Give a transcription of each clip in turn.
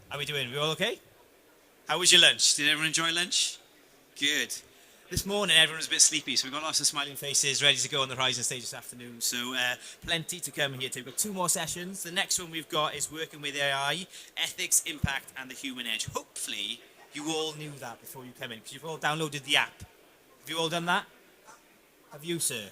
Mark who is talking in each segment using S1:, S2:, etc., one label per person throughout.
S1: How are we doing? We all okay?
S2: How was your lunch? Did everyone enjoy lunch? Good. This morning everyone was a bit sleepy, so we've got lots of smiling faces ready to go on the Horizon stage this afternoon. So plenty to come here too. We've got 2 more sessions. The next one we've got is working with AI, ethics, impact, and the human edge. Hopefully
S1: You all knew that before you came in, because you've all downloaded the app. Have you all done that? Have you, sir?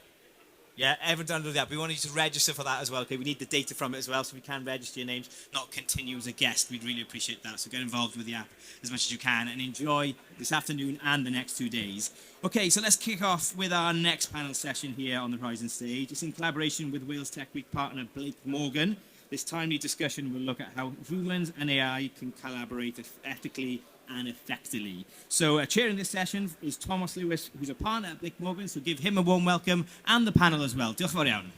S1: Yeah, everyone downloaded the app. We want you to register for that as well. Okay, we need the data from it as well, so we can register your names.
S2: not continue as a guest. We'd really appreciate that. So get involved with the app as much as you can and enjoy this afternoon and the next 2 days. Okay, so let's kick off with our next panel session here on the Horizon stage. It's in collaboration with Wales Tech Week partner Blake Morgan. This timely discussion will look at how humans and AI can collaborate ethically and effectively. So chairing this session is Tomos Lewis, who's a partner at Blake Morgan, so give him a warm welcome, and the panel as well. Diolch yn fawr iawn.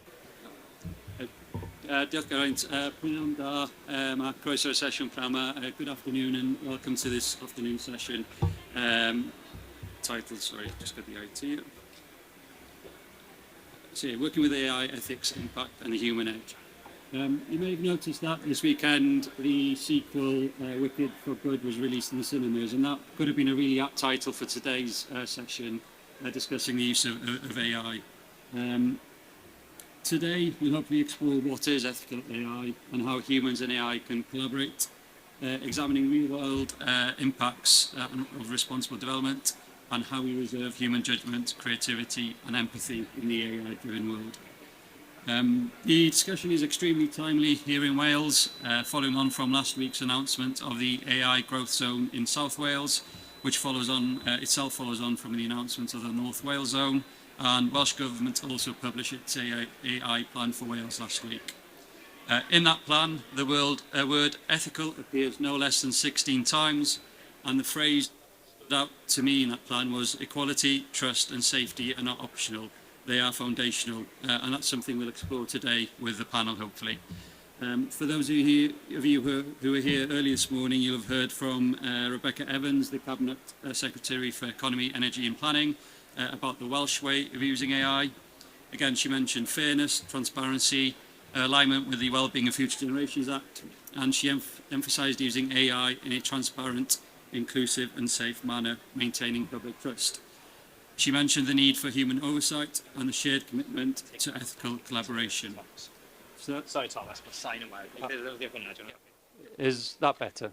S3: Diolch Geraint. Pwy'n da, a croeso'r sesiwn p'nawn 'ma. Good afternoon and welcome to this afternoon session. Title, sorry, just got the IT. So yeah, working with AI, ethics, impact, and the human edge. You may have noticed that this weekend the sequel Wicked for Good was released in the cinemas, and that could have been a really apt title for today's session, discussing the use of AI. Today we'll hopefully explore what is ethical AI and how humans and AI can collaborate, examining real-world impacts of responsible development and how we reserve human judgment, creativity and empathy in the AI-driven world. The discussion is extremely timely here in Wales, following on from last week's announcement of the AI growth zone in South Wales, which follows on from the announcement of the North Wales zone, and Welsh Government also published its AI plan for Wales last week. In that plan, the word ethical appears no less than 16 times, and the phrase that to me in that plan was equality, trust and safety are not optional. They are foundational, and that's something we'll explore today with the panel, hopefully. For those of you who were here early this morning, you'll have heard from Rebecca Evans, the Cabinet Secretary for Economy, Energy and Planning, about the Welsh way of using AI. Again, she mentioned fairness, transparency, alignment with the Wellbeing of Future Generations Act, and she emphasised using AI in a transparent, inclusive and safe manner, maintaining public trust. She mentioned the need for human oversight and the shared commitment to ethical collaboration.
S4: Sorry, Thomas, but sign away.
S3: Is that better?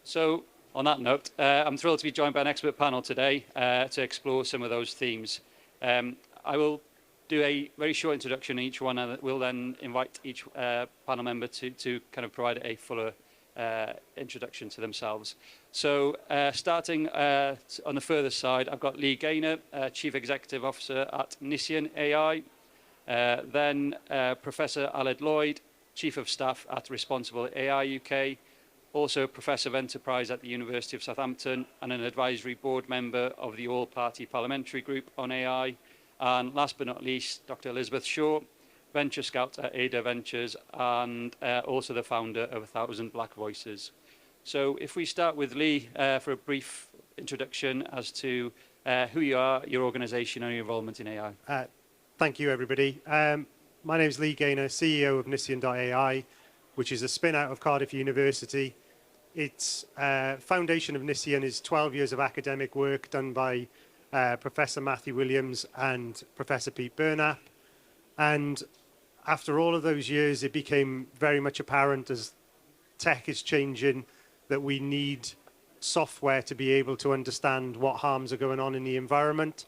S3: So, on that note, I'm thrilled to be joined by an expert panel today to explore some of those themes. I will do a very short introduction on each one, and we'll then invite each panel member to kind of provide a fuller introduction to themselves. So starting on the further side, I've got Lee Gaynor, Chief Executive Officer at Nisien.ai, then Professor Lloyd, Chief of Staff at Responsible AI UK, also Professor of Enterprise at the University of Southampton and an advisory board member of the All-Party Parliamentary Group on AI, and last but not least, Dr. Elizabeth Shaw, Venture Scout at Ada Ventures and also the founder of 1,000 Black Voices. So if we start with Lee for a brief introduction as to who you are, your organisation and your involvement in AI.
S5: Thank you, everybody. My name is Lee Gaynor, CEO of Nisien.ai, which is a spin-out of Cardiff University. Its foundation of Nisien is 12 years of academic work done by Professor Matthew Williams and Professor Pete Burnap. And after all of those years, it became very much apparent as tech is changing that we need software to be able to understand what harms are going on in the environment.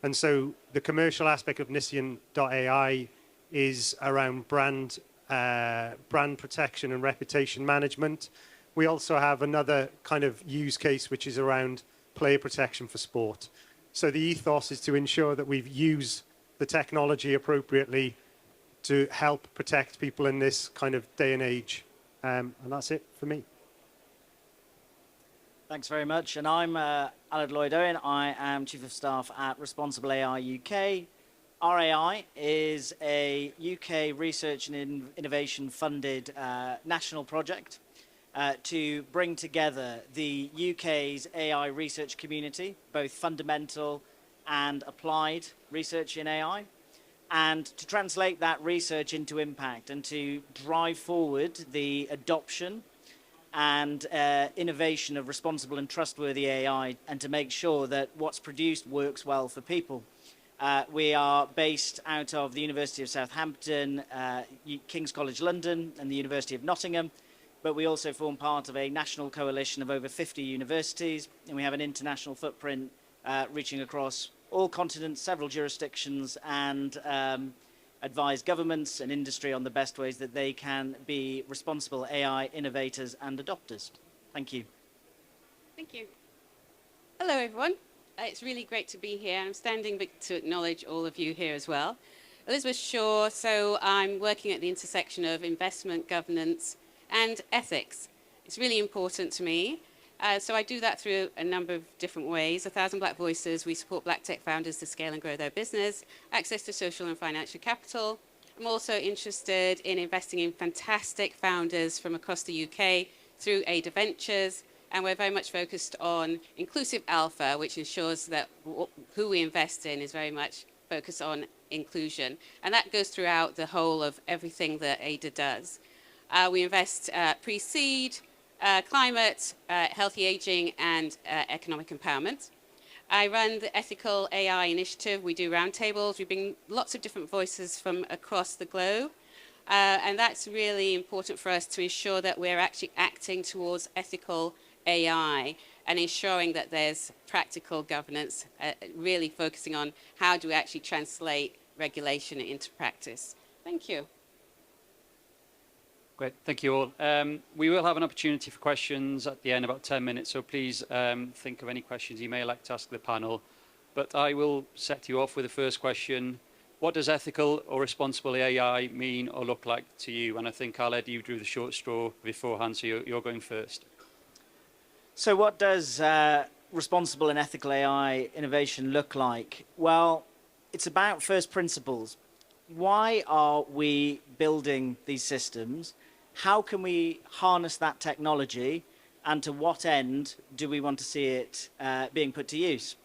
S5: And so the commercial aspect of Nisien.ai is around brand protection and reputation management. We also have another kind of use case, which is around player protection for sport. So the ethos is to ensure that we've used the technology appropriately to help protect people in this kind of day and age. And that's it for me.
S4: Thanks very much. And I'm Lloyd Owen. I am Chief of Staff at Responsible AI UK. RAI is a UK research and innovation funded national project to bring together the UK's AI research community, both fundamental and applied research in AI, and to translate that research into impact and to drive forward the adoption and innovation of responsible and trustworthy AI, and to make sure that what's produced works well for people. We are based out of the University of Southampton, King's College London, and the University of Nottingham, but we also form part of a national coalition of over 50 universities, and we have an international footprint reaching across all continents, several jurisdictions, and advise governments and industry on the best ways that they can be responsible AI innovators and adopters. Thank you.
S6: Thank you. Hello, everyone. It's really great to be here. I'm standing to acknowledge all of you here as well. Elizabeth Shaw, so I'm working at the intersection of investment, governance, and ethics. It's really important to me. So I do that through a number of different ways. 1,000 Black Voices, we support Black tech founders to scale and grow their business, access to social and financial capital. I'm also interested in investing in fantastic founders from across the UK through Ada Ventures, and we're very much focused on inclusive alpha, which ensures that who we invest in is very much focused on inclusion. And that goes throughout the whole of everything that Ada does. We invest pre-seed, climate, healthy aging, and economic empowerment. I run the Ethical AI Initiative. We do roundtables. We bring lots of different voices from across the globe. And that's really important for us to ensure that we're actually acting towards ethical AI and ensuring that there's practical governance, really focusing on how do we actually translate regulation into practice. Thank you.
S3: Great, thank you all. We will have an opportunity for questions at the end, about 10 minutes, so please think of any questions you may like to ask the panel. But I will set you off with the first question. What does ethical or responsible AI mean or look like to you? And I think, Khaled, you drew the short straw beforehand, so you're going first.
S4: So what does responsible and ethical AI innovation look like? Well, it's about first principles. Why are we building these systems? How can we harness that technology? And to what end do we want to see it being put to use?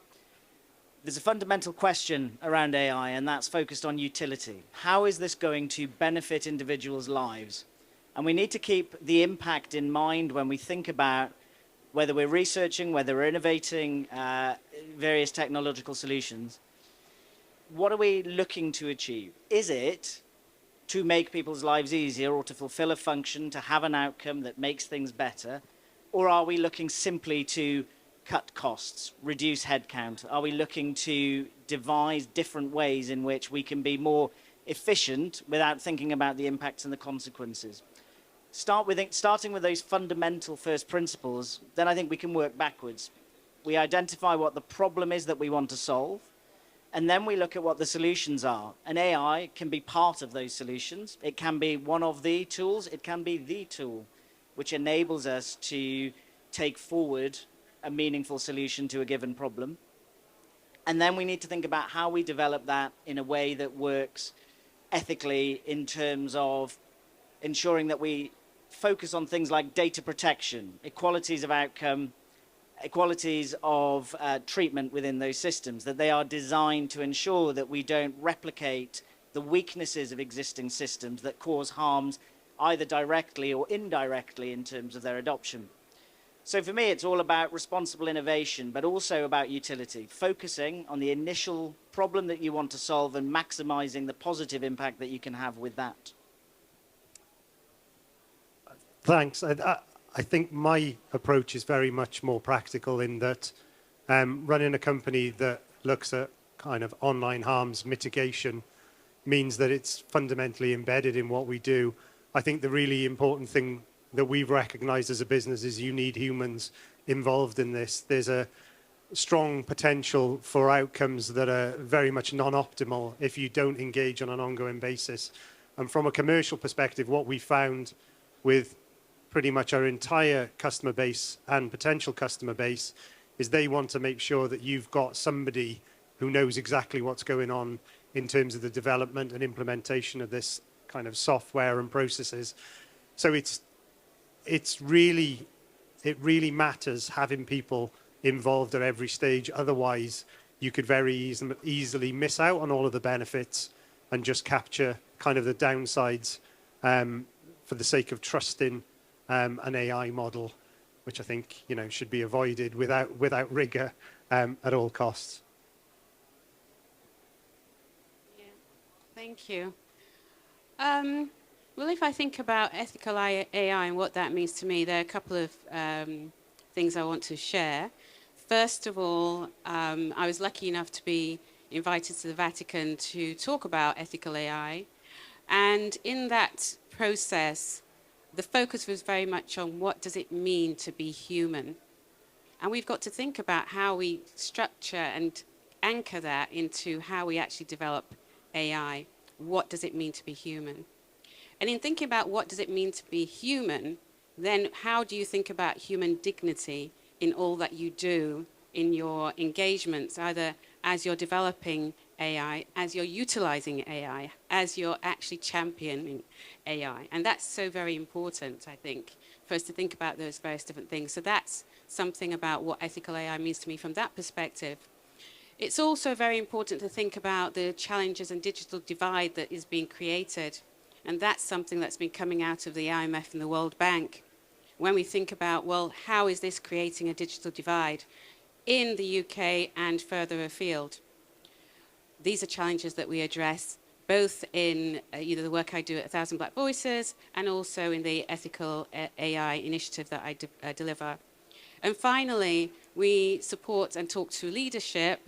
S4: There's a fundamental question around AI, and that's focused on utility. How is this going to benefit individuals' lives? And we need to keep the impact in mind when we think about whether we're researching, whether we're innovating various technological solutions. What are we looking to achieve? Is it to make people's lives easier or to fulfill a function, to have an outcome that makes things better? Or are we looking simply to cut costs, reduce headcount? Are we looking to devise different ways in which we can be more efficient without thinking about the impacts and the consequences? Starting with those fundamental first principles, then I think we can work backwards. We identify what the problem is that we want to solve, and then we look at what the solutions are. And AI can be part of those solutions. It can be one of the tools. It can be the tool which enables us to take forward a meaningful solution to a given problem. And then we need to think about how we develop that in a way that works ethically in terms of ensuring that we focus on things like data protection, equalities of outcome, equalities of treatment within those systems, that they are designed to ensure that we don't replicate the weaknesses of existing systems that cause harms either directly or indirectly in terms of their adoption. So for me, it's all about responsible innovation, but also about utility, focusing on the initial problem that you want to solve and maximizing the positive impact that you can have with that.
S5: Thanks. I think my approach is very much more practical in that running a company that looks at kind of online harms mitigation means that it's fundamentally embedded in what we do. I think the really important thing that we've recognized as a business is you need humans involved in this. There's a strong potential for outcomes that are very much non-optimal if you don't engage on an ongoing basis. And from a commercial perspective, what we found with pretty much our entire customer base and potential customer base is they want to make sure that you've got somebody who knows exactly what's going on in terms of the development and implementation of this kind of software and processes. So it really matters having people involved at every stage. Otherwise, you could very easily miss out on all of the benefits and just capture kind of the downsides for the sake of trusting an AI model, which I think should be avoided without rigor at all costs.
S6: Yeah. Thank you. Well, if I think about ethical AI and what that means to me, there are a couple of things I want to share. First of all, I was lucky enough to be invited to the Vatican to talk about ethical AI. And in that process, the focus was very much on what does it mean to be human. And we've got to think about how we structure and anchor that into how we actually develop AI. What does it mean to be human? And in thinking about what does it mean to be human, then how do you think about human dignity in all that you do in your engagements, either as you're developing AI, as you're utilizing AI, as you're actually championing AI? And that's so very important, I think, for us to think about those various different things. So that's something about what ethical AI means to me from that perspective. It's also very important to think about the challenges and digital divide that is being created. And that's something that's been coming out of the IMF and the World Bank. When we think about, well, how is this creating a digital divide in the UK and further afield? These are challenges that we address both in either the work I do at 1,000 Black Voices and also in the ethical AI initiative that I deliver. And finally, we support and talk to leadership.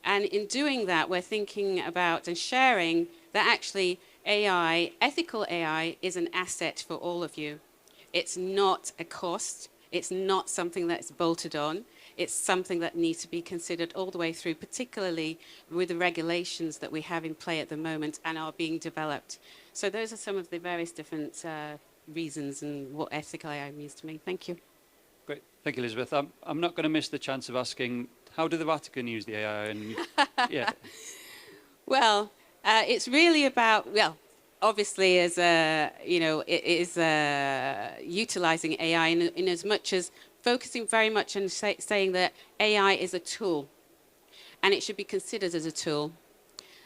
S6: And in doing that, we're thinking about and sharing that actually AI, ethical AI, is an asset for all of you. It's not a cost. It's not something that's bolted on. It's something that needs to be considered all the way through, particularly with the regulations that we have in play at the moment and are being developed. So those are some of the various different reasons and what ethical AI means to me. Thank you.
S3: Great. Thank you, Elizabeth. I'm not going to miss the chance of asking, how do the Vatican use the AI? And yeah.
S6: Well, it's really about, well, obviously as it is utilizing AI in as much as focusing very much on saying that AI is a tool and it should be considered as a tool.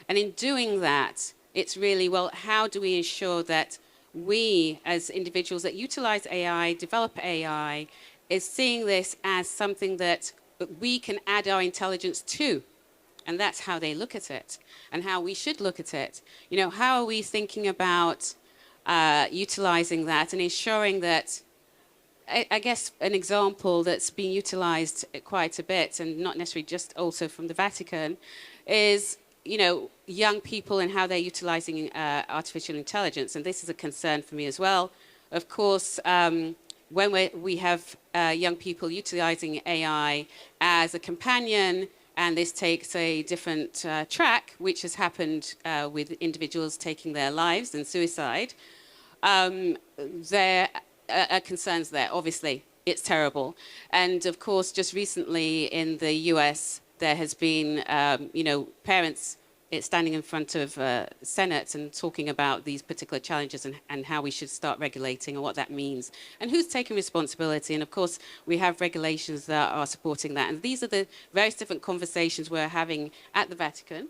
S6: And in doing that, it's really, well, how do we ensure that we as individuals that utilize AI, develop AI, is seeing this as something that we can add our intelligence to? And that's how they look at it and how we should look at it. How are we thinking about utilizing that and ensuring that, I guess an example that's being utilized quite a bit, and not necessarily just also from the Vatican, is, young people and how they're utilizing artificial intelligence. And this is a concern for me as well. Of course, when we have young people utilizing AI as a companion, and this takes a different track, which has happened with individuals taking their lives and suicide, there are concerns there. Obviously, it's terrible. And of course, just recently in the US, there has been, parents standing in front of Senate and talking about these particular challenges and how we should start regulating and what that means and who's taking responsibility. And of course, we have regulations that are supporting that. And these are the various different conversations we're having at the Vatican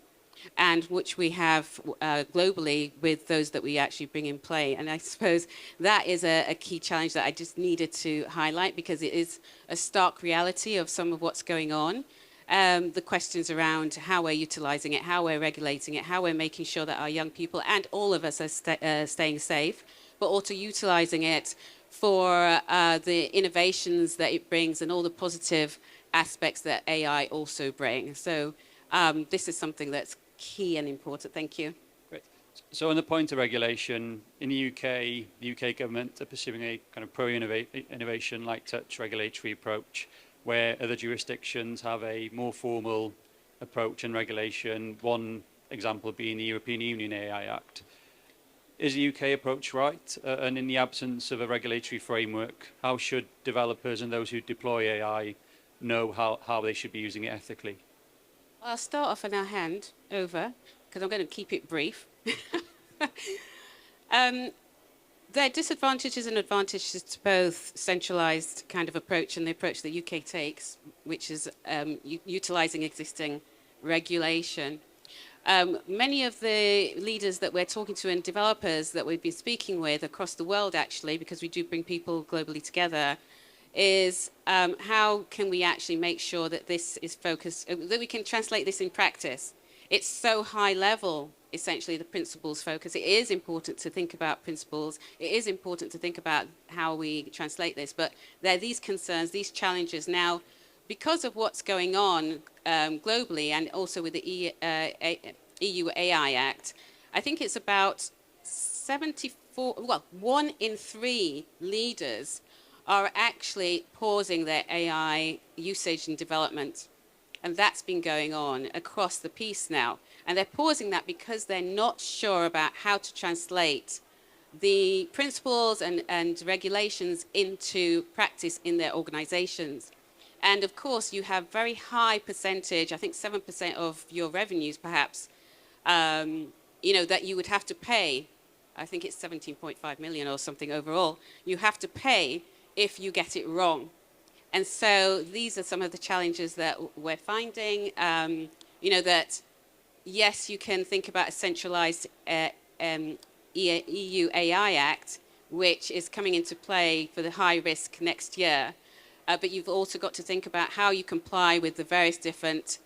S6: and which we have globally with those that we actually bring in play. And I suppose that is a key challenge that I just needed to highlight because it is a stark reality of some of what's going on. The questions around how we're utilizing it, how we're regulating it, how we're making sure that our young people and all of us are staying safe, but also utilizing it for the innovations that it brings and all the positive aspects that AI also brings. So this is something that's key and important. Thank you.
S3: Great. So on the point of regulation, in the UK government are pursuing a kind of pro-innovation, light touch regulatory approach, where other jurisdictions have a more formal approach and regulation, one example being the European Union AI Act. Is the UK approach right? And in the absence of a regulatory framework, how should developers and those who deploy AI know how they should be using it ethically?
S6: I'll start off and I'll hand over, because I'm going to keep it brief. There are disadvantages and advantages to both centralized kind of approach and the approach the UK takes, which is utilizing existing regulation. Many of the leaders that we're talking to and developers that we've been speaking with across the world, actually, because we do bring people globally together, is how can we actually make sure that this is focused, that we can translate this in practice. It's so high level, essentially, the principles focus. It is important to think about principles. It is important to think about how we translate this. But there are these concerns, these challenges now, because of what's going on globally and also with the EU AI Act. I think it's about 1 in 3 leaders are actually pausing their AI usage and development. And that's been going on across the piece now. And they're pausing that because they're not sure about how to translate the principles and regulations into practice in their organizations. And of course, you have very high percentage, I think 7% of your revenues perhaps, that you would have to pay. I think it's 17.5 million or something overall. You have to pay if you get it wrong. And so these are some of the challenges that we're finding, that yes, you can think about a centralized EU AI Act, which is coming into play for the high risk next year. But you've also got to think about how you comply with the various different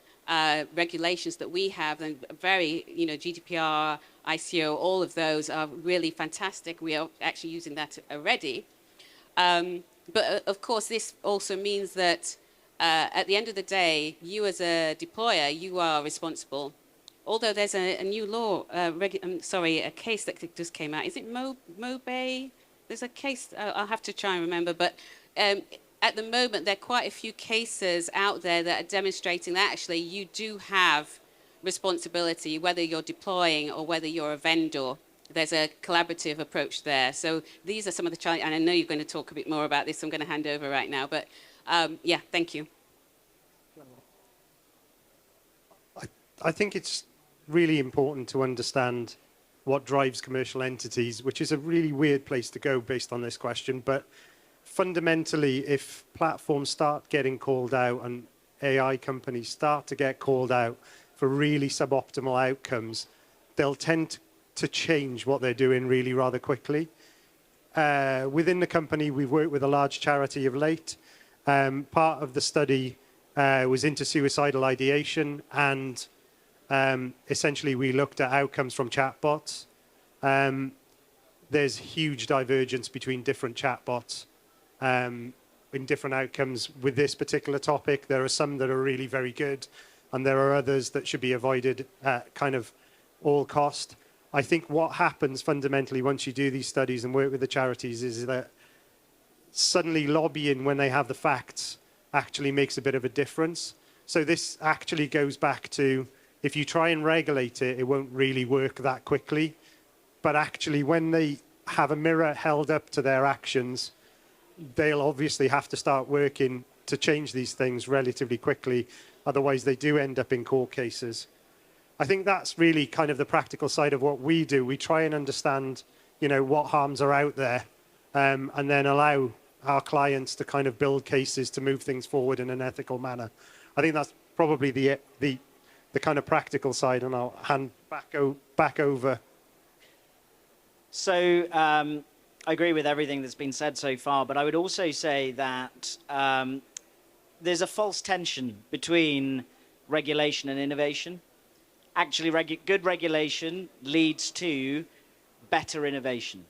S6: regulations that we have, and very, GDPR, ICO, all of those are really fantastic. We are actually using that already. But of course, this also means that at the end of the day, you as a deployer, you are responsible. Although there's a new law, a case that just came out. Is it Mobay? There's a case, I'll have to try and remember, but at the moment, there are quite a few cases out there that are demonstrating that actually you do have responsibility, whether you're deploying or whether you're a vendor. There's a collaborative approach there. So these are some of the challenges, and I know you're going to talk a bit more about this, so I'm going to hand over right now. But yeah, thank you.
S5: I think it's really important to understand what drives commercial entities, which is a really weird place to go based on this question. But fundamentally, if platforms start getting called out and AI companies start to get called out for really suboptimal outcomes, they'll tend to change what they're doing really rather quickly. Within the company, we've worked with a large charity of late. Part of the study was into suicidal ideation, and essentially we looked at outcomes from chatbots. There's huge divergence between different chatbots in different outcomes with this particular topic. There are some that are really very good, and there are others that should be avoided at kind of all cost. I think what happens fundamentally once you do these studies and work with the charities is that suddenly lobbying when they have the facts actually makes a bit of a difference. So this actually goes back to, if you try and regulate it, it won't really work that quickly. But actually when they have a mirror held up to their actions, they'll obviously have to start working to change these things relatively quickly. Otherwise they do end up in court cases. I think that's really kind of the practical side of what we do. We try and understand, what harms are out there, and then allow our clients to kind of build cases to move things forward in an ethical manner. I think that's probably the kind of practical side, and I'll hand back over.
S4: So I agree with everything that's been said so far, but I would also say that there's a false tension between regulation and innovation. Actually, good regulation leads to better innovation.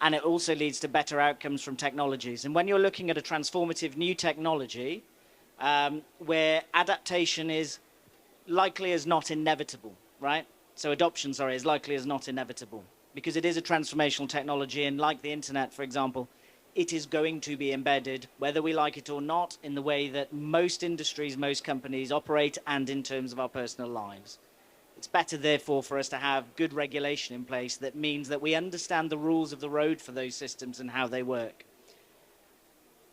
S4: And it also leads to better outcomes from technologies. And when you're looking at a transformative new technology, where adaptation is likely as not inevitable, right? So adoption, is likely as not inevitable. Because it is a transformational technology, and like the internet, for example, it is going to be embedded, whether we like it or not, in the way that most industries, most companies operate, and in terms of our personal lives. It's better, therefore, for us to have good regulation in place that means that we understand the rules of the road for those systems and how they work.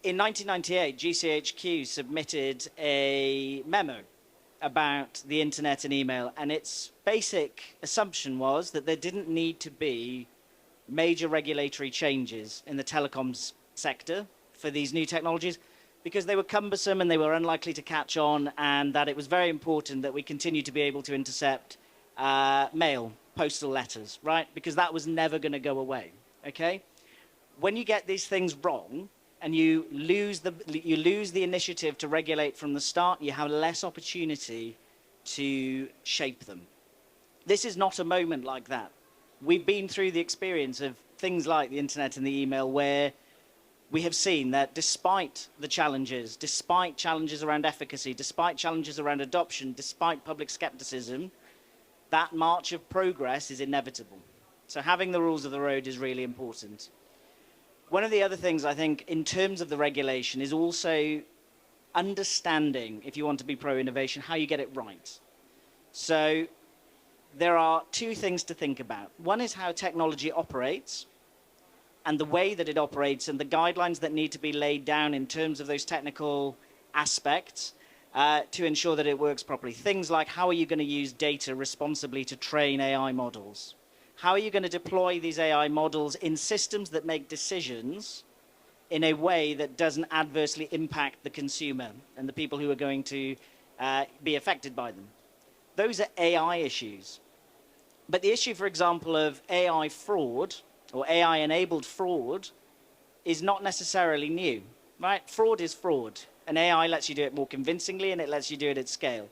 S4: In 1998, GCHQ submitted a memo about the internet and email, and its basic assumption was that there didn't need to be major regulatory changes in the telecoms sector for these new technologies, because they were cumbersome and they were unlikely to catch on, and that it was very important that we continue to be able to intercept mail, postal letters, right? Because that was never going to go away, okay? When you get these things wrong and you lose the initiative to regulate from the start, you have less opportunity to shape them. This is not a moment like that. We've been through the experience of things like the internet and the email where we have seen that despite the challenges, despite challenges around efficacy, despite challenges around adoption, despite public skepticism, that march of progress is inevitable. So having the rules of the road is really important. One of the other things I think in terms of the regulation is also understanding, if you want to be pro-innovation, how you get it right. So there are two things to think about. One is how technology operates and the way that it operates and the guidelines that need to be laid down in terms of those technical aspects to ensure that it works properly. Things like how are you going to use data responsibly to train AI models? How are you going to deploy these AI models in systems that make decisions in a way that doesn't adversely impact the consumer and the people who are going to be affected by them? Those are AI issues. But the issue, for example, of AI fraud or AI-enabled fraud is not necessarily new, right? Fraud is fraud, and AI lets you do it more convincingly, and it lets you do it at scale.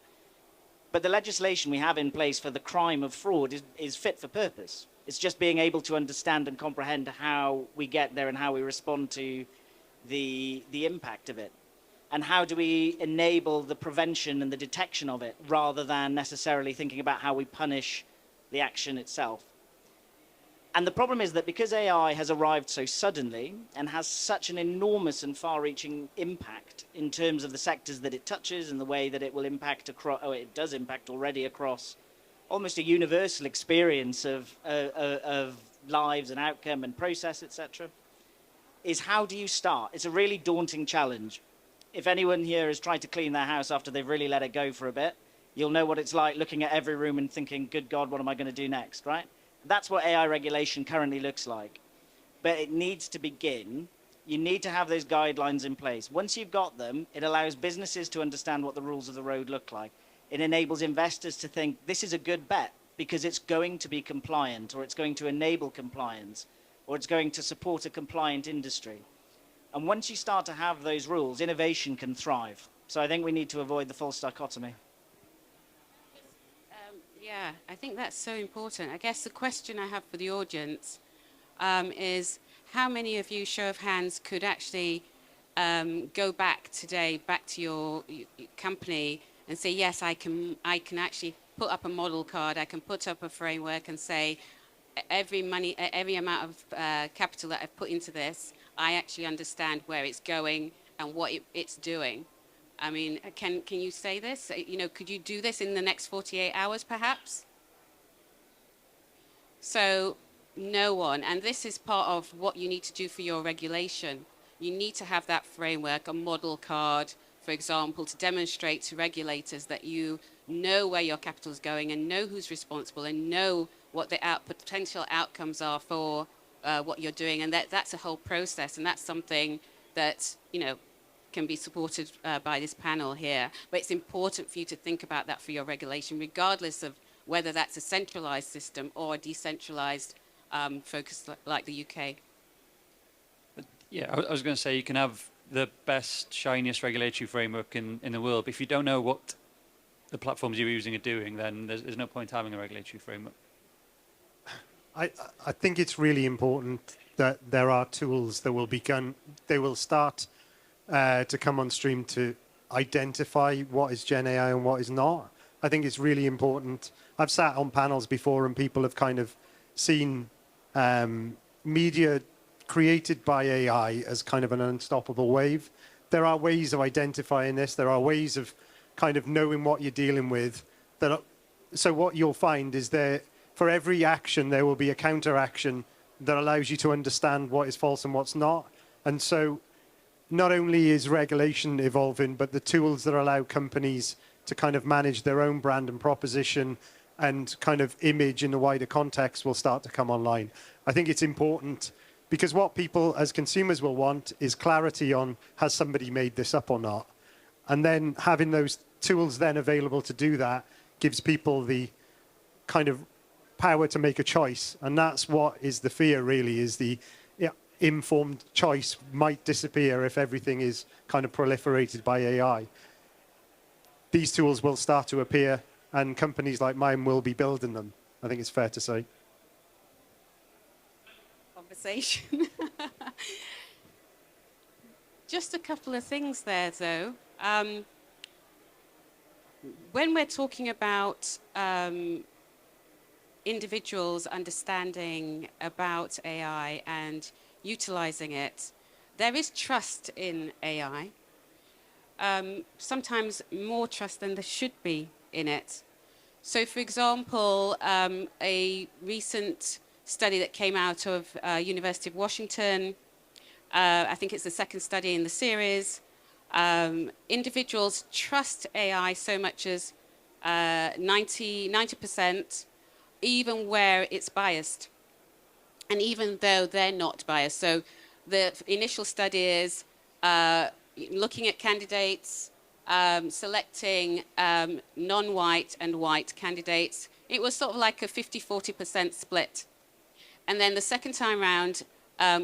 S4: But the legislation we have in place for the crime of fraud is fit for purpose. It's just being able to understand and comprehend how we get there and how we respond to the impact of it. And how do we enable the prevention and the detection of it rather than necessarily thinking about how we punish the action itself. And the problem is that because AI has arrived so suddenly and has such an enormous and far-reaching impact in terms of the sectors that it touches and the way that it will impact across, or it does impact already across almost a universal experience of lives and outcome and process, etc., is how do you start? It's a really daunting challenge. If anyone here has tried to clean their house after they've really let it go for a bit, you'll know what it's like looking at every room and thinking, good God, what am I going to do next, right? That's what AI regulation currently looks like. But it needs to begin. You need to have those guidelines in place. Once you've got them, it allows businesses to understand what the rules of the road look like. It enables investors to think this is a good bet because it's going to be compliant, or it's going to enable compliance, or it's going to support a compliant industry. And once you start to have those rules, innovation can thrive. So I think we need to avoid the false dichotomy.
S6: Yeah, I think that's so important. I guess the question I have for the audience is how many of you, show of hands, could actually go back today, back to your company and say, yes, I can actually put up a model card, I can put up a framework and say, every amount of capital that I've put into this, I actually understand where it's going and what it's doing. I mean, can you say this? You know, could you do this in the next 48 hours, perhaps? So, no one. And this is part of what you need to do for your regulation. You need to have that framework, a model card, for example, to demonstrate to regulators that you know where your capital is going and know who's responsible and know what the potential outcomes are for what you're doing. And that's a whole process. And that's something that, you know, can be supported by this panel here. But it's important for you to think about that for your regulation, regardless of whether that's a centralized system or a decentralized focus like the UK.
S3: Yeah, I was going to say you can have the best, shiniest regulatory framework in the world, but if you don't know what the platforms you're using are doing, then there's no point having a regulatory framework.
S5: I think it's really important that there are tools that will start to come on stream to identify what is Gen AI and what is not. I think it's really important. I've sat on panels before and people have kind of seen media created by AI as kind of an unstoppable wave. There are ways of identifying this. There are ways of kind of knowing what you're dealing with. So what you'll find is that for every action, there will be a counteraction that allows you to understand what is false and what's not. And so not only is regulation evolving, but the tools that allow companies to kind of manage their own brand and proposition and kind of image in a wider context will start to come online. I think it's important because what people as consumers will want is clarity on has somebody made this up or not. And then having those tools then available to do that gives people the kind of power to make a choice. And that's what is the fear, really, is the informed choice might disappear if everything is kind of proliferated by AI. These tools will start to appear, and companies like mine will be building them. I think it's fair to say.
S6: Conversation. Just a couple of things there, though. When we're talking about individuals understanding about AI and utilizing it, there is trust in AI. Sometimes more trust than there should be in it. So, for example, a recent study that came out of University of Washington, I think it's the second study in the series, individuals trust AI so much as 90%, even where it's biased, and even though they're not biased. So the initial study is looking at candidates, selecting non-white and white candidates. It was sort of like a 50-40% split. And then the second time round,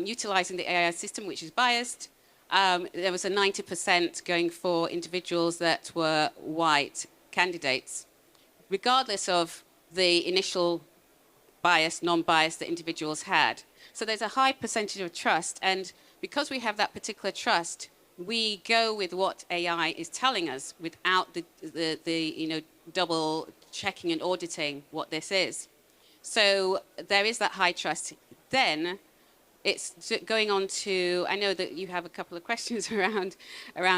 S6: utilizing the AI system, which is biased, there was a 90% going for individuals that were white candidates, regardless of the initial bias, non-bias that individuals had. So there's a high percentage of trust, and because we have that particular trust, we go with what AI is telling us without the double checking and auditing what this is. So there is that high trust. Then it's going on to, I know that you have a couple of questions around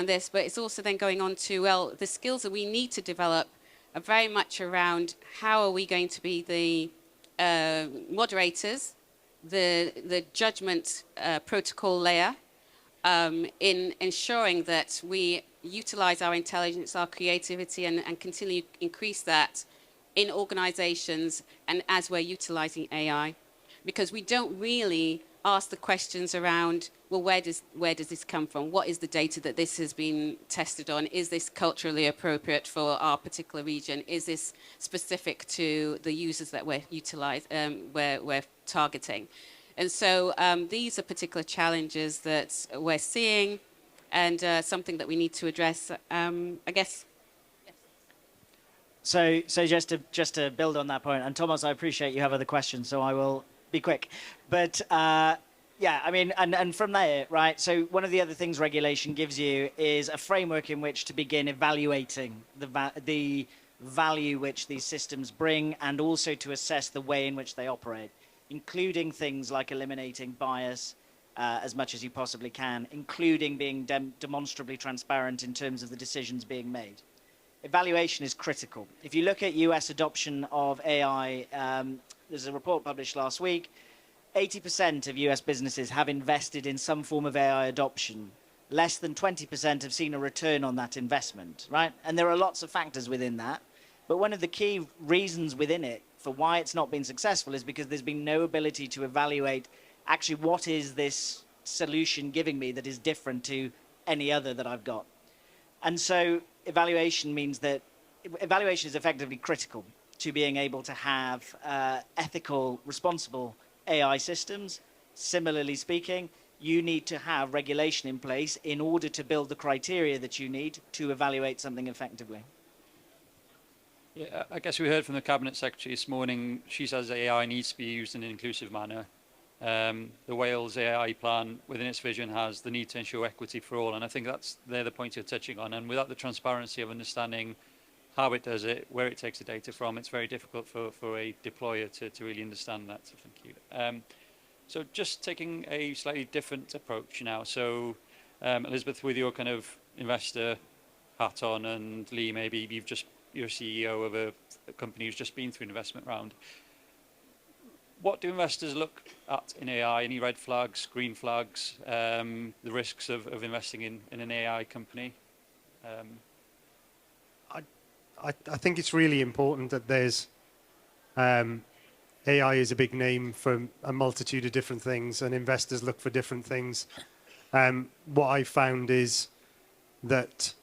S6: this, but it's also then going on to, well, the skills that we need to develop are very much around how are we going to be the moderators, the judgment protocol layer, in ensuring that we utilize our intelligence, our creativity, and continue to increase that in organizations and as we're utilizing AI. Because we don't really ask the questions around, well, where does this come from? What is the data that this has been tested on? Is this culturally appropriate for our particular region? Is this specific to the users that we're we're targeting? And so these are particular challenges that we're seeing, and something that we need to address, I guess.
S4: So just to build on that point, and Tomos, I appreciate you have other questions, so I will be quick. But yeah, I mean, and from there, right, so one of the other things regulation gives you is a framework in which to begin evaluating the value which these systems bring, and also to assess the way in which they operate, including things like eliminating bias as much as you possibly can, including being demonstrably transparent in terms of the decisions being made. Evaluation is critical. If you look at US adoption of AI, there's a report published last week, 80% of US businesses have invested in some form of AI adoption. Less than 20% have seen a return on that investment, right? And there are lots of factors within that. But one of the key reasons within it for why it's not been successful is because there's been no ability to evaluate actually what is this solution giving me that is different to any other that I've got. And so evaluation means that evaluation is effectively critical to being able to have ethical, responsible AI systems. Similarly speaking, you need to have regulation in place in order to build the criteria that you need to evaluate something effectively.
S3: Yeah, I guess we heard from the Cabinet Secretary this morning. She says AI needs to be used in an inclusive manner. The Wales AI plan within its vision has the need to ensure equity for all, and I think they're the points you're touching on. And without the transparency of understanding how it does it, where it takes the data from, it's very difficult for a deployer to really understand that. So thank you. So just taking a slightly different approach now. So Elizabeth, with your kind of investor hat on, and Lee, maybe you're CEO of a company who's just been through an investment round. What do investors look at in AI? Any red flags, green flags, the risks of investing in an AI company?
S5: I think it's really important that there's AI is a big name for a multitude of different things, and investors look for different things. What I found is that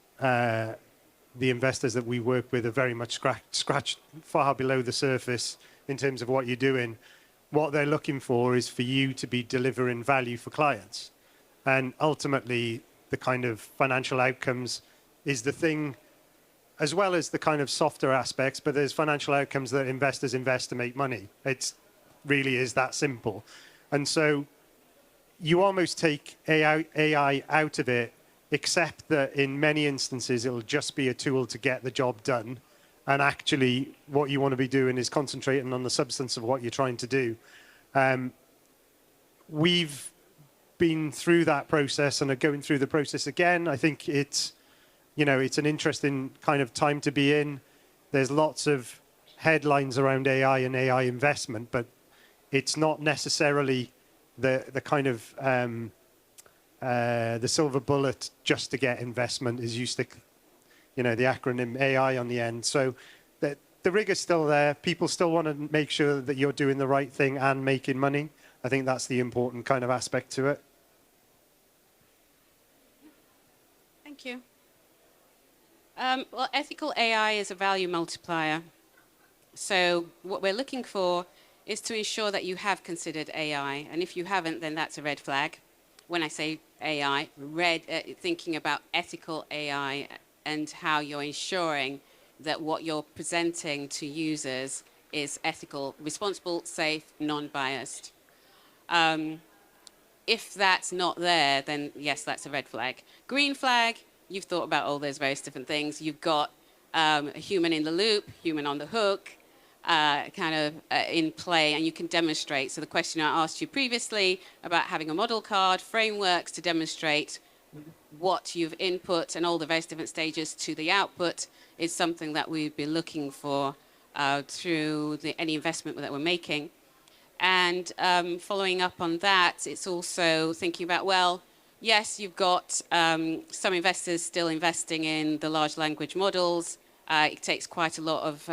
S5: the investors that we work with are very much scratched far below the surface in terms of what you're doing. What they're looking for is for you to be delivering value for clients. And ultimately, the kind of financial outcomes is the thing, as well as the kind of softer aspects, but there's financial outcomes that investors invest to make money. It really is that simple. And so you almost take AI out of it, except that in many instances, it'll just be a tool to get the job done. And actually, what you want to be doing is concentrating on the substance of what you're trying to do. We've been through that process and are going through the process again. I think it's, you know, it's an interesting kind of time to be in. There's lots of headlines around AI and AI investment, but it's not necessarily the kind of the silver bullet just to get investment is you stick, you know, the acronym AI on the end. So the rigor's still there. People still want to make sure that you're doing the right thing and making money. I think that's the important kind of aspect to it.
S6: Thank you. Well, ethical AI is a value multiplier. So what we're looking for is to ensure that you have considered AI. And if you haven't, then that's a red flag. When I say AI, thinking about ethical AI and how you're ensuring that what you're presenting to users is ethical, responsible, safe, non-biased. If that's not there, then yes, that's a red flag. Green flag, you've thought about all those various different things. You've got a human in the loop, human on the hook, in play, and you can demonstrate. So the question I asked you previously about having a model card, frameworks to demonstrate what you've input and all the various different stages to the output is something that we'd be looking for through any investment that we're making. And following up on that, it's also thinking about, well, yes, you've got some investors still investing in the large language models. It takes quite a lot of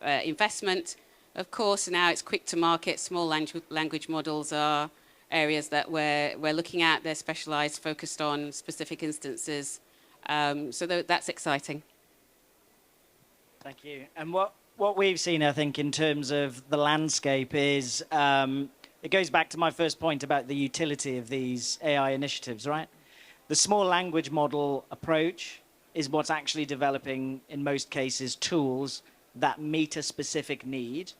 S6: investment. Of course, now it's quick to market. Small language models are areas that we're looking at. They're specialized, focused on specific instances. So that's exciting.
S4: Thank you. And what we've seen, I think, in terms of the landscape is, it goes back to my first point about the utility of these AI initiatives, right? The small language model approach is what's actually developing, in most cases, tools that meet a specific need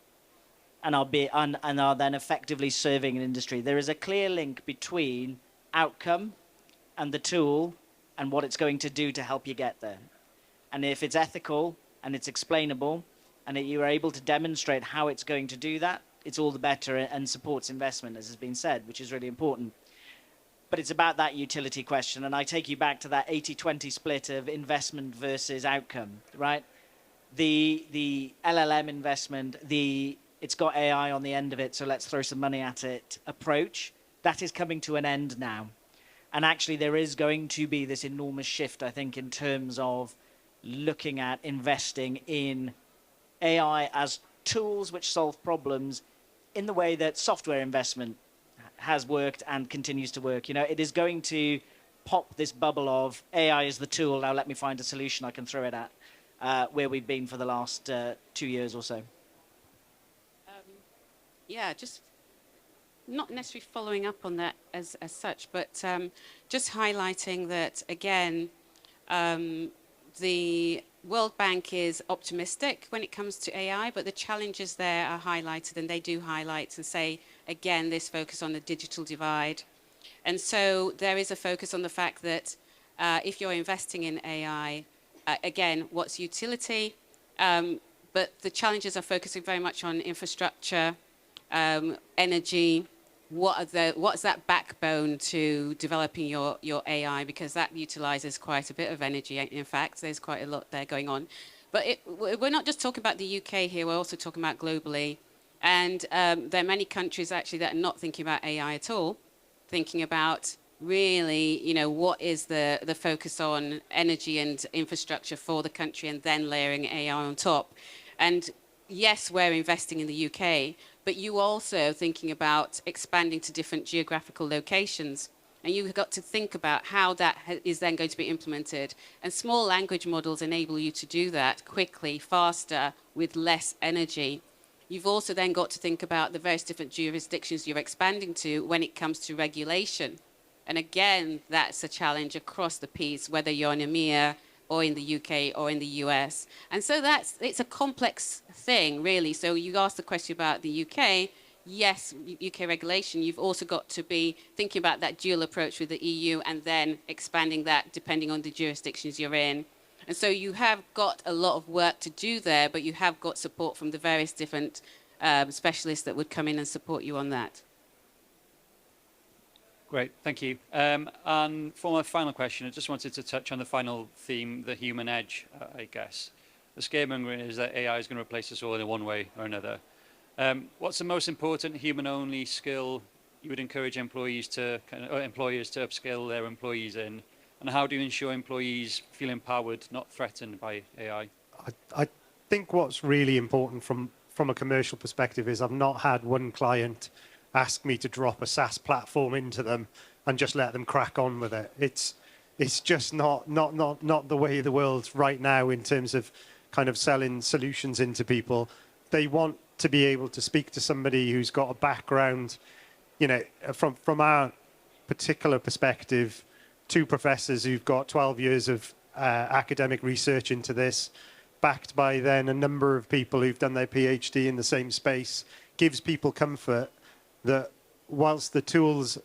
S4: and are then effectively serving an industry. There is a clear link between outcome and the tool and what it's going to do to help you get there. And if it's ethical and it's explainable and that you are able to demonstrate how it's going to do that, it's all the better and supports investment, as has been said, which is really important. But it's about that utility question, and I take you back to that 80-20 split of investment versus outcome, right? The LLM investment, it's got AI on the end of it, so let's throw some money at it approach, that is coming to an end now. And actually there is going to be this enormous shift, I think, in terms of looking at investing in AI as tools which solve problems in the way that software investment has worked and continues to work. You know, it is going to pop this bubble of AI is the tool, now let me find a solution I can throw it at, where we've been for the last 2 years or so.
S6: Yeah, just not necessarily following up on that as such, but just highlighting that, again, the World Bank is optimistic when it comes to AI, but the challenges there are highlighted, and they do highlight and say, again, this focus on the digital divide. And so there is a focus on the fact that if you're investing in AI, again, what's utility? But the challenges are focusing very much on infrastructure, energy. What's that backbone to developing your AI? Because that utilizes quite a bit of energy. In fact, there's quite a lot there going on. But we're not just talking about the UK here. We're also talking about globally. And there are many countries actually that are not thinking about AI at all, thinking about really, you know, what is the focus on energy and infrastructure for the country, and then layering AI on top. And yes, we're investing in the UK, but you also thinking about expanding to different geographical locations. And you've got to think about how that is then going to be implemented. And small language models enable you to do that quickly, faster, with less energy. You've also then got to think about the various different jurisdictions you're expanding to when it comes to regulation. And again, that's a challenge across the piece, whether you're in EMEA or in the UK or in the US. And so it's a complex thing, really. So you asked the question about the UK. Yes, UK regulation, you've also got to be thinking about that dual approach with the EU and then expanding that depending on the jurisdictions you're in. And so you have got a lot of work to do there, but you have got support from the various different specialists that would come in and support you on that.
S3: Great, thank you. And for my final question, I just wanted to touch on the final theme, the human edge, I guess. The scaremongering is that AI is going to replace us all in one way or another. What's the most important human-only skill you would encourage employees to, employers to upskill their employees in? And how do you ensure employees feel empowered, not threatened by AI?
S5: I think what's really important from a commercial perspective is I've not had one client ask me to drop a SaaS platform into them and just let them crack on with it. It's just not the way of the world right now in terms of kind of selling solutions into people. They want to be able to speak to somebody who's got a background, you know, from our particular perspective, 2 professors who've got 12 years of academic research into this, backed by then a number of people who've done their PhD in the same space, gives people comfort that whilst the tools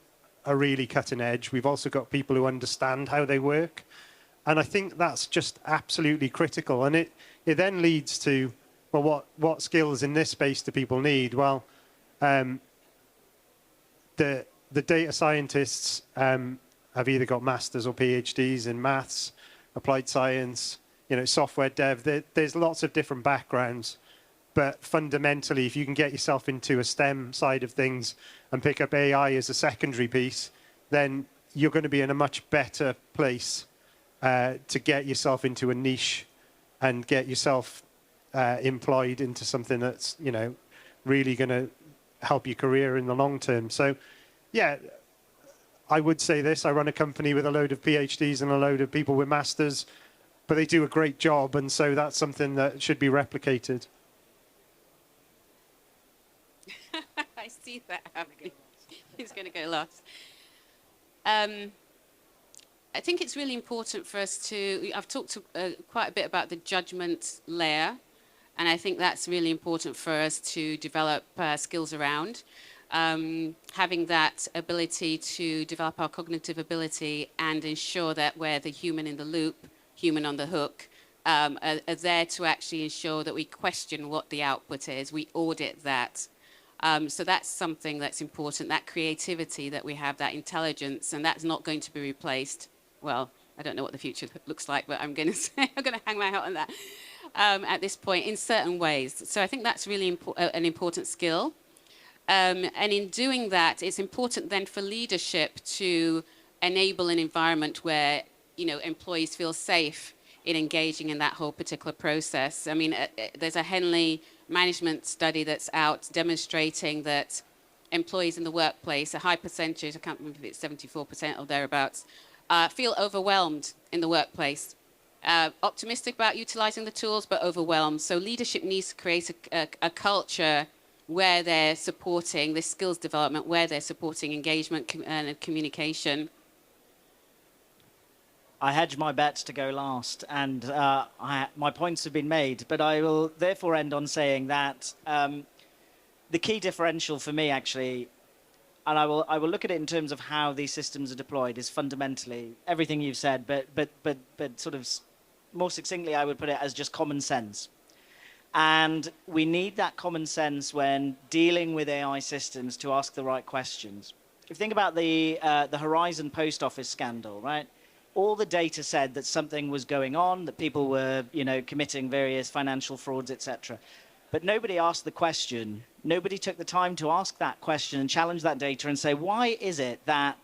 S5: are really cutting edge, we've also got people who understand how they work. And I think that's just absolutely critical. And it then leads to, well, what skills in this space do people need? Well, the data scientists have either got masters or PhDs in maths, applied science, you know, software dev. There's lots of different backgrounds. But fundamentally, if you can get yourself into a STEM side of things and pick up AI as a secondary piece, then you're going to be in a much better place to get yourself into a niche and get yourself employed into something that's, you know, really going to help your career in the long term. So, yeah, I would say this. I run a company with a load of PhDs and a load of people with masters, but they do a great job. And so that's something that should be replicated.
S6: I see that happening. Who's going to go last? I think it's really important for us to, I've talked quite a bit about the judgment layer, and I think that's really important for us to develop skills around. Having that ability to develop our cognitive ability and ensure that we're the human in the loop, human on the hook, are there to actually ensure that we question what the output is, we audit that. So that's something that's important, that creativity that we have, that intelligence, and that's not going to be replaced. Well, I don't know what the future looks like, but I'm going to say, I'm going to hang my hat on that at this point in certain ways. So I think that's really an important skill. And in doing that, it's important then for leadership to enable an environment where, you know, employees feel safe in engaging in that whole particular process. I mean, there's a Henley management study that's out demonstrating that employees in the workplace, a high percentage, I can't remember if it's 74% or thereabouts, feel overwhelmed in the workplace. Optimistic about utilizing the tools, but overwhelmed. So leadership needs to create a culture where they're supporting this skills development, where they're supporting engagement and communication.
S4: I hedge my bets to go last, and my points have been made, but I will therefore end on saying that the key differential for me, actually, and I will look at it in terms of how these systems are deployed, is fundamentally everything you've said, but sort of more succinctly, I would put it as just common sense. And we need that common sense when dealing with AI systems to ask the right questions. If you think about the Horizon post office scandal, right? All the data said that something was going on, that people were, you know, committing various financial frauds, etc. But nobody asked the question. Nobody took the time to ask that question and challenge that data and say, why is it that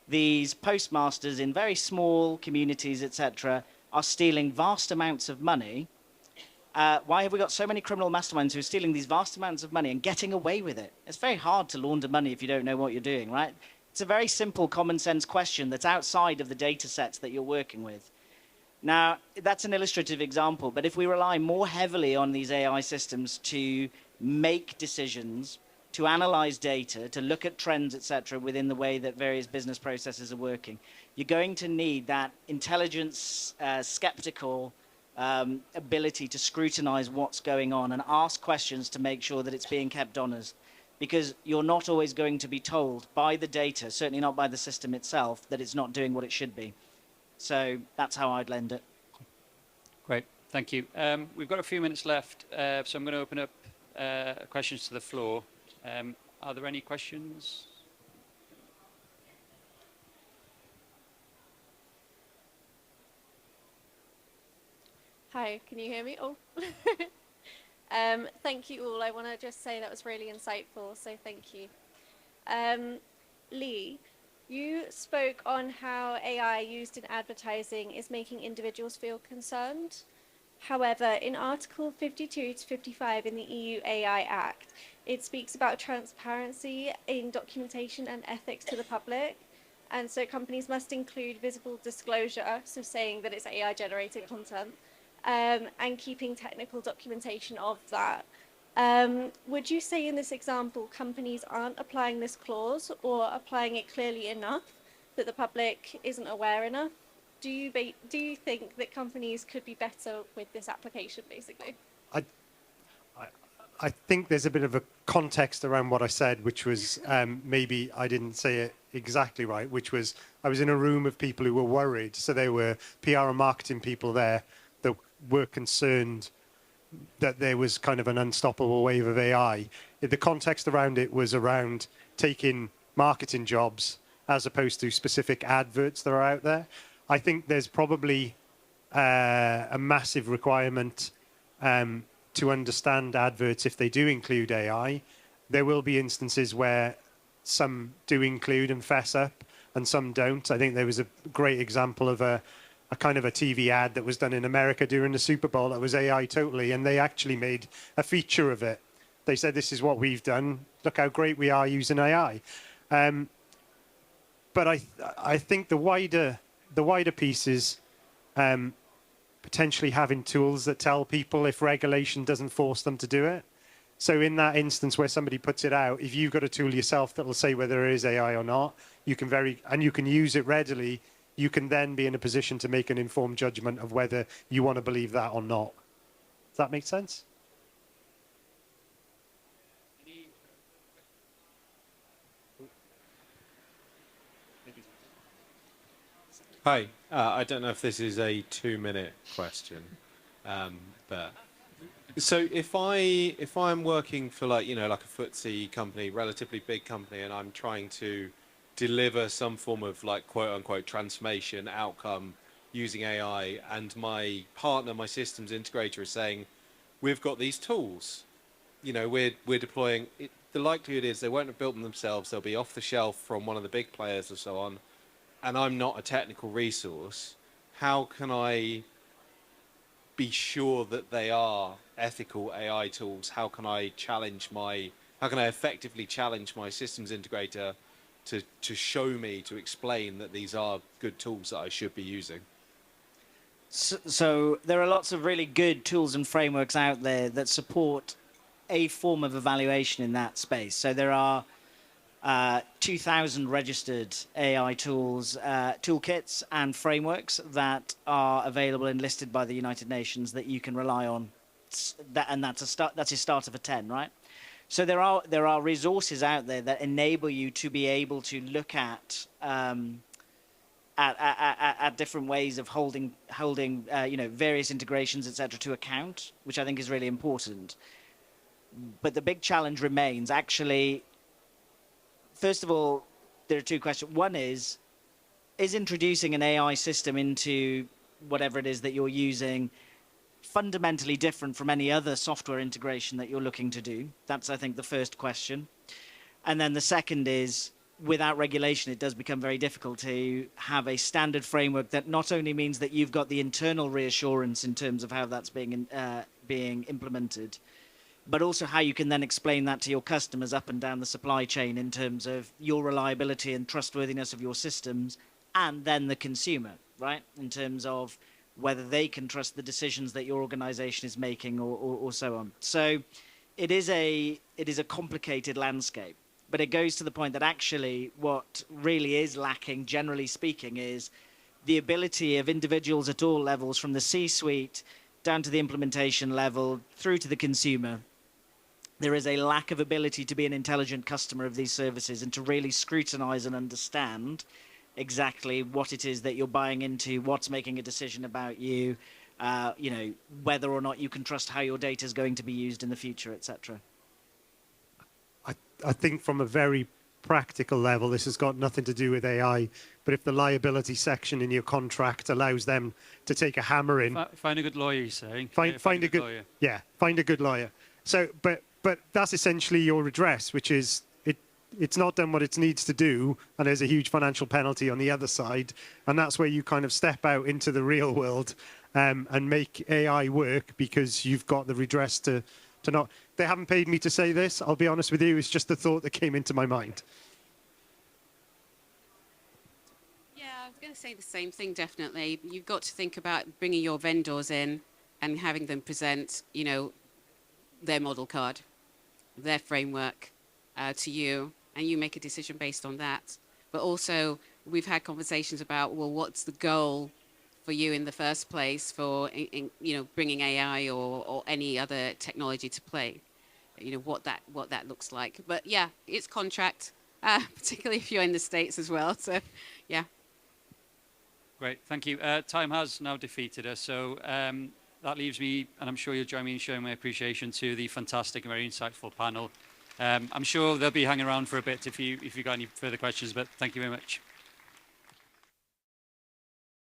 S4: these postmasters in very small communities, etc., are stealing vast amounts of money? Why have we got so many criminal masterminds who are stealing these vast amounts of money and getting away with it? It's very hard to launder money if you don't know what you're doing, right? It's a very simple common sense question that's outside of the data sets that you're working with. Now, that's an illustrative example, but if we rely more heavily on these AI systems to make decisions, to analyze data, to look at trends, etc., within the way that various business processes are working, you're going to need that intelligence, skeptical ability to scrutinize what's going on and ask questions to make sure that it's being kept honest. Because you're not always going to be told by the data, certainly not by the system itself, that it's not doing what it should be. So that's how I'd lend it.
S3: Great, thank you. We've got a few minutes left, so I'm going to open up questions to the floor. Are there any questions?
S7: Hi, can you hear me? Oh. Thank you all. I want to just say that was really insightful, so thank you. Lee, you spoke on how AI used in advertising is making individuals feel concerned. However, in Article 52 to 55 in the EU AI Act, it speaks about transparency in documentation and ethics to the public. And so companies must include visible disclosure, so saying that it's AI-generated content, and keeping technical documentation of that. Would you say in this example companies aren't applying this clause or applying it clearly enough that the public isn't aware enough? Do you think that companies could be better with this application, basically?
S5: I think there's a bit of a context around what I said, which was maybe I didn't say it exactly right, which was I was in a room of people who were worried. So there were PR and marketing people there that were concerned that there was kind of an unstoppable wave of AI. The context around it was around taking marketing jobs as opposed to specific adverts that are out there. I think there's probably a massive requirement to understand adverts if they do include AI. There will be instances where some do include and fess up and some don't. I think there was a great example of a kind of a TV ad that was done in America during the Super Bowl that was AI totally, and they actually made a feature of it. They said, this is what we've done. Look how great we are using AI. But I think the wider piece is potentially having tools that tell people if regulation doesn't force them to do it. So in that instance where somebody puts it out, if you've got a tool yourself that will say whether there is AI or not, you can use it readily. You can then be in a position to make an informed judgment of whether you want to believe that or not. Does that make sense?
S8: Hi, I don't know if this is a 2-minute question, but so if I'm working for like a FTSE company, relatively big company, and I'm trying to deliver some form of like quote unquote transformation outcome using AI, and my partner, my systems integrator, is saying, we've got these tools, we're deploying it. The likelihood is they won't have built them themselves. They'll be off the shelf from one of the big players or so on. And I'm not a technical resource. How can I be sure that they are ethical AI tools? How can I effectively challenge my systems integrator to show me, to explain that these are good tools that I should be using?
S4: So there are lots of really good tools and frameworks out there that support a form of evaluation in that space. So there are 2,000 registered AI tools, toolkits and frameworks that are available and listed by the United Nations that you can rely on. And that's a start of a 10, right? So there are resources out there that enable you to be able to look at different ways of holding various integrations, etc., to account, which I think is really important. But the big challenge remains actually. First of all, there are two questions. One is introducing an AI system into whatever it is that you're using fundamentally different from any other software integration that you're looking to do? That's, I think, the first question. And then the second is, without regulation, it does become very difficult to have a standard framework that not only means that you've got the internal reassurance in terms of how that's being implemented, but also how you can then explain that to your customers up and down the supply chain in terms of your reliability and trustworthiness of your systems, and then the consumer, right? In terms of whether they can trust the decisions that your organization is making or so on. So it is a complicated landscape, but it goes to the point that actually what really is lacking, generally speaking, is the ability of individuals at all levels, from the C-suite down to the implementation level through to the consumer. There is a lack of ability to be an intelligent customer of these services and to really scrutinize and understand exactly what it is that you're buying into, what's making a decision about you, whether or not you can trust how your data is going to be used in the future, etc.
S5: I think from a very practical level, this has got nothing to do with AI, but if the liability section in your contract allows them to take a hammer in...
S3: Find a good lawyer, you're saying.
S5: Find a good lawyer. Yeah, find a good lawyer. So, but that's essentially your redress, which is it's not done what it needs to do, and there's a huge financial penalty on the other side, and that's where you kind of step out into the real world and make AI work, because you've got the redress to not... They haven't paid me to say this, I'll be honest with you, it's just the thought that came into my mind.
S6: Yeah, I was going to say the same thing, definitely. You've got to think about bringing your vendors in and having them present, their model card, their framework to you, and you make a decision based on that. But also, we've had conversations about, well, what's the goal for you in the first place for, bringing AI or any other technology to play? What that looks like. But yeah, it's contract, particularly if you're in the States as well. So, yeah.
S3: Great, thank you. Time has now defeated us, so that leaves me, and I'm sure you'll join me in showing my appreciation to the fantastic and very insightful panel. I'm sure they'll be hanging around for a bit if you've got any further questions, but thank you very much.